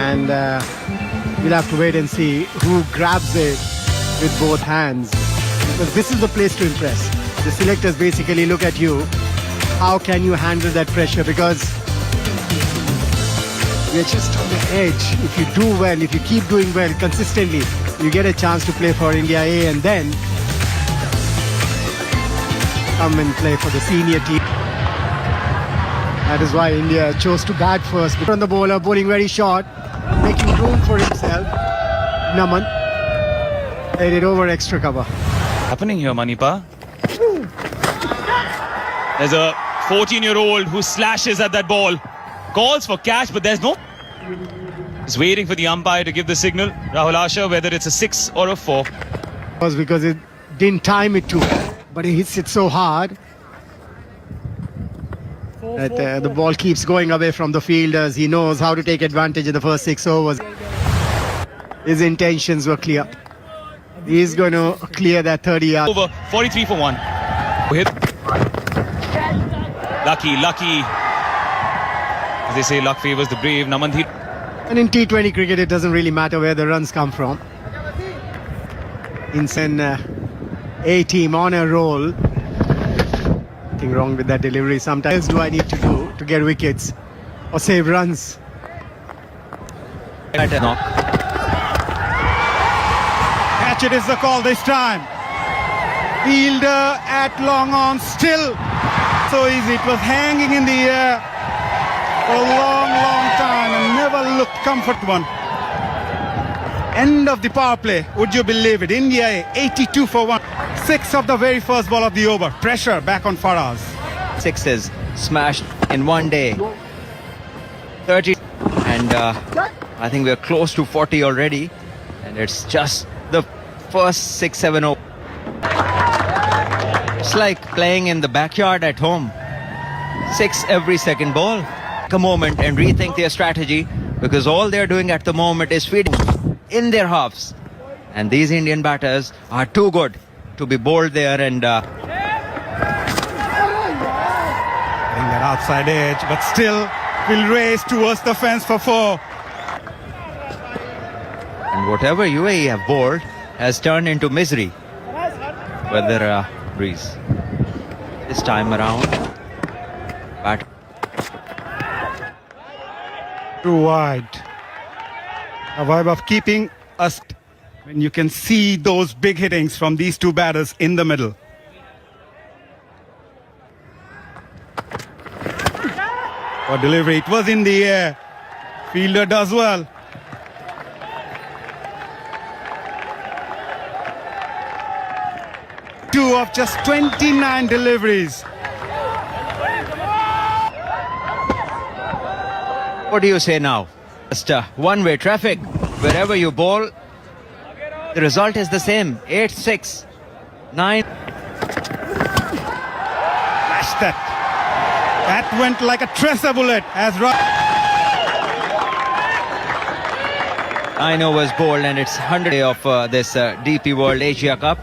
and we'll have to wait and see who grabs it with both hands, because this is the place to impress. The selectors basically look at you. How can you handle that pressure? Because we're just on the edge. If you do well, if you keep doing well consistently, you get a chance to play for India A and then come and play for the senior team. That is why India chose to bat first. On the bowler, bowling very short, making room for himself. Naman laid it over extra cover. Happening here, Manipa. There's a 14-year-old who slashes at that ball. Calls for catch, but there's no... He's waiting for the umpire to give the signal. Rahul Asher, whether it's a 6 or a 4. It was because it didn't time it too well, but he hits it so hard that the ball keeps going away from the fielders. He knows how to take advantage in the first 6 overs. His intentions were clear. He's going to clear that 30 yards. Over 43 for 1. Hit. Lucky. As they say, luck favors the brave. Naman. And in T20 cricket, it doesn't really matter where the runs come from. In an A team on a roll. Nothing wrong with that delivery. Sometimes do I need to do to get wickets or save runs? Catch it is the call this time. Fielder at long on, still so easy. It was hanging in the air for a long time and never looked comfortable. End of the power play. Would you believe it? India 82 for 1. 6 of the very first ball of the over. Pressure back on Faraz. Sixes smashed in one day. 30 and I think we're close to 40 already, and it's just the first 6-7 over. It's like playing in the backyard at home. 6 every second ball. Take a moment and rethink their strategy, because all they're doing at the moment is feeding in their halves, and these Indian batters are too good to be bowled there and Getting that outside edge, but still will race towards the fence for 4. and whatever UAE have bowled has turned into misery. Weather breeze. This time around, bat Too wide. A vibe of keeping us when you can see those big hittings from these two batters in the middle. For delivery, it was in the air. Fielder does well. Two of just 29 deliveries. What do you say now? Just one-way traffic. Wherever you bowl, the result is the same. 8-6, 9. Smash that. That went like a tracer bullet as I know was bowled, and it's 100 day of this DP World Asia Cup.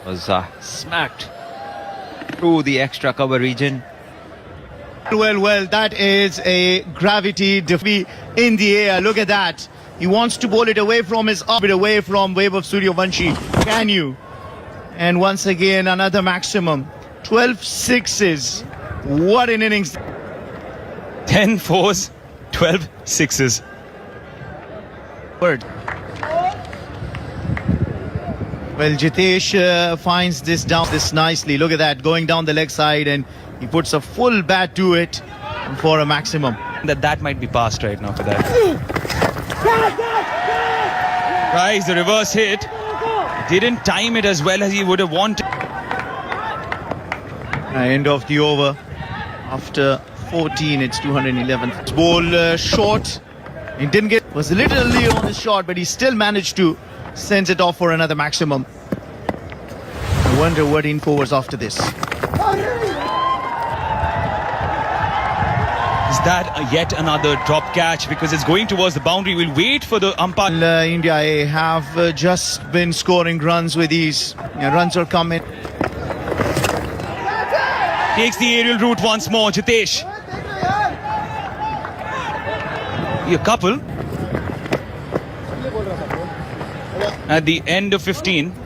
Was smacked through the extra cover region. Well, that is a gravity defeat in the air. Look at that. He wants to bowl it away from his orbit, away from Vaibhav Suryavanshi. Can you? And once again, another maximum. 12 sixes. What an innings. 10 fours, 12 sixes. Well, Jitesh finds this down this nicely. Look at that, going down the leg side, and he puts a full bat to it for a maximum. That might be past right now for that. Price, the reverse hit. Didn't time it as well as he would have wanted. End of the over. After 14, it's 211th. Ball short. He didn't get, was a little early on his shot, but he still managed to send it off for another maximum. I wonder what info was after this. Is that yet another drop catch? Because it's going towards the boundary. We'll wait for the umpire. India A have just been scoring runs with ease. Runs are coming. Takes the aerial route once more, Jitesh. a couple. At the end of 15.